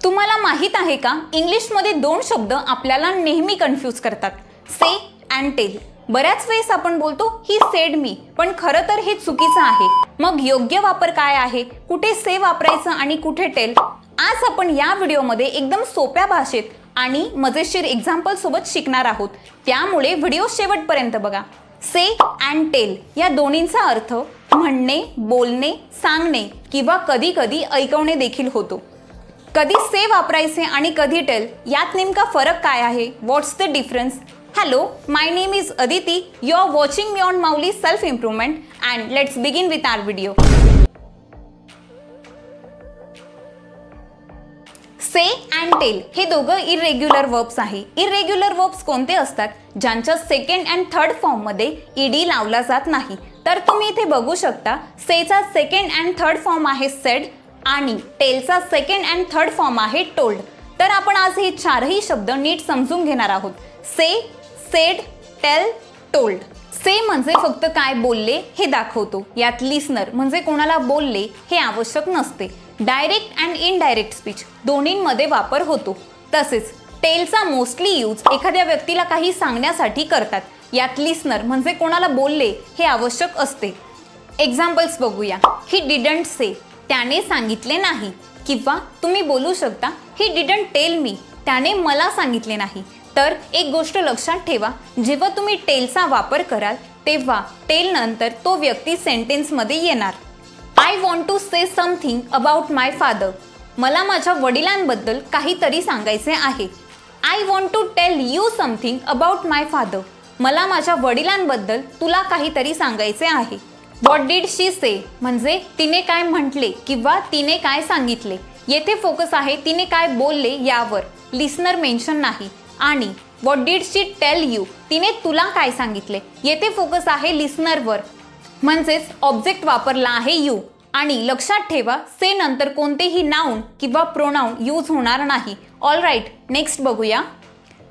तुम्हाला माहित आहे का, इंग्लिशमध्ये दोन शब्द आपल्याला नेहमी कन्फ्यूज करतात, से अँड टेल. बऱ्याच वेळेस आपण बोलतो ही सेड मी, पण खरं तर हे चुकीचं आहे. मग योग्य वापर काय आहे, कुठे से वापरायचं आणि कुठे टेल, आज आपण या व्हिडिओमध्ये एकदम सोप्या भाषेत आणि मजेशीर एक्झाम्पल सोबत शिकणार आहोत. त्यामुळे व्हिडिओ शेवटपर्यंत बघा. से अँड टेल या दोन्हींचा अर्थ म्हणणे, बोलणे, सांगणे किंवा कधी कधी ऐकवणे देखील होतो. कधी से वापरायचे आणि कधी टेल, यात नेमका फरक काय आहे? What's the difference? Hello, my name is Aditi. You are watching me on Mauli self improvement and let's begin with our video. Say and tell हे दोघं इरेग्युलर वर्ब्स आहे. इरेग्युलर वर्ब्स कोणते असतात? ज्यांच्या सेकंड अँड थर्ड फॉर्म मध्ये ED लावला जात नाही. तर तुम्ही इथे बघू शकता, सेचा सेकंड अँड थर्ड फॉर्म आहे सेड आणि टेलचा सेकंड अँड थर्ड फॉर्म आहे टोल्ड. तर आपण आज हे चारही शब्द नीट समजून घेणार आहोत. से, सेड, टेल, टोल्ड. से म्हणजे फक्त काय बोलले हे दाखवतो. यात लिसनर म्हणजे कोणाला बोलले हे आवश्यक नसते. डायरेक्ट अँड इनडायरेक्ट स्पीच दोन्हींमध्ये वापर होतो. तसेच टेलचा मोस्टली यूज एखाद्या व्यक्तीला काही सांगण्यासाठी करतात. यात लिसनर म्हणजे कोणाला बोलले हे आवश्यक असते. एक्झाम्पल्स बघूया. ही डिडंट से, त्याने सांगितले नाही. किंवा तुम्ही बोलू शकता, ही डिडंट टेल मी, त्याने मला सांगितले नाही. तर एक गोष्ट लक्षात ठेवा, जेव्हा तुम्ही टेलचा वापर कराल तेव्हा टेल नंतर तो व्यक्ती सेंटेन्समध्ये येणार. I want to say something about my father. मला माझ्या वडिलांबद्दल काहीतरी सांगायचे आहे. I want to tell you something about my father. मला माझ्या वडिलांबद्दल तुला काहीतरी सांगायचे आहे. व्हॉट डिड शी से म्हणजे तिने काय म्हटले किंवा तिने काय सांगितले. येथे फोकस आहे तिने काय बोलले यावर, लिसनर मेन्शन नाही. आणि what did she tell you, तिने तुला काय सांगितले. येथे फोकस आहे लिसनरवर, म्हणजेच ऑब्जेक्ट वापरला आहे यू. आणि लक्षात ठेवा, से नंतर कोणतेही नाउन किंवा प्रोनाउन यूज होणार नाही. ऑल राईट, नेक्स्ट बघूया.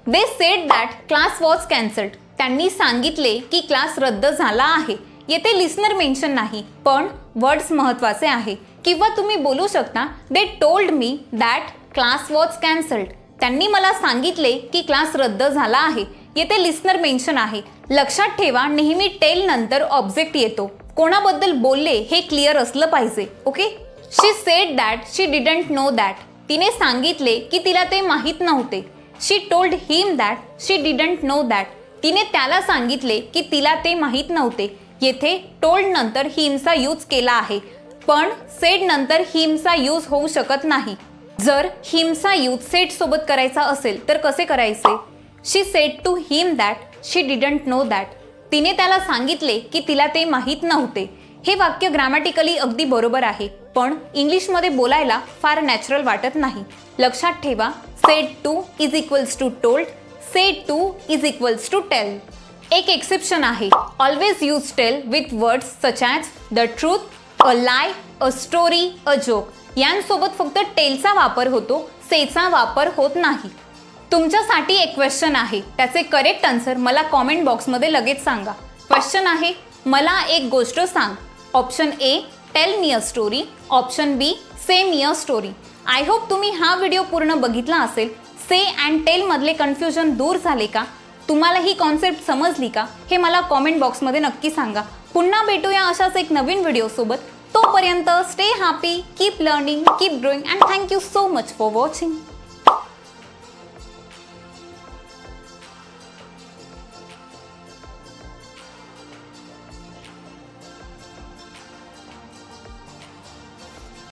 They said that class was cancelled. त्यांनी सांगितले की क्लास रद्द झाला आहे. येथे लिसनर मेन्शन नाही, पण वर्ड्स महत्वाचे आहे. किंवा तुम्ही बोलू शकता, they told me that class was cancelled. त्यांनी मला सांगितले की क्लास रद्द झाला आहे. येथे लिसनर मेन्शन आहे. लक्षात ठेवा, नेहमी टेल नंतर ऑब्जेक्ट येतो. कोणाबद्दल बोलले हे क्लिअर असलं पाहिजे. Okay. She said that she didn't know that. तिने सांगितले की तिला ते माहीत नव्हते. She told him that she didn't know that. तिने त्याला सांगितले की तिला ते माहीत नव्हते. येथे टोल्ड नंतर हिमचा यूज केला आहे, पण सेड नंतर हिमचा यूज होऊ शकत नाही. जर हिमचा यूज सेड सोबत करायचा असेल तर कसे करायचे? She said to him that she didn't know that. तिने त्याला सांगितले की तिला ते माहीत नव्हते. हे वाक्य ग्रामॅटिकली अगदी बरोबर आहे, पण इंग्लिशमध्ये बोलायला फार नॅचरल वाटत नाही. लक्षात ठेवा, said to is equals to told, said to is equals to tell. एक एक्सेप्शन आहे. Always use tell with words such as the truth, a lie, a story, a joke. यांसोबत फक्त टेलचा वापर होतो, सेचा वापर होत नाही. तुमच्यासाठी एक क्वेश्चन आहे, त्याचे करेक्ट आन्सर मला कॉमेंट बॉक्समध्ये लगेच सांगा. क्वेश्चन आहे, मला एक गोष्ट सांग. Option A, tell me a story. Option B, say me a story. I hope तुम्ही हा व्हिडिओ पूर्ण बघितला असेल. से अँड टेल मधले कन्फ्युजन दूर झाले का? तुम्हाला ही कॉन्सेप्ट समजली का? हे मला कॉमेंट बॉक्समध्ये नक्की सांगा. पुन्हा भेटूया अशाच एक नवीन व्हिडिओ सोबत. तोपर्यंत stay happy, keep learning, keep growing and thank you so much for watching.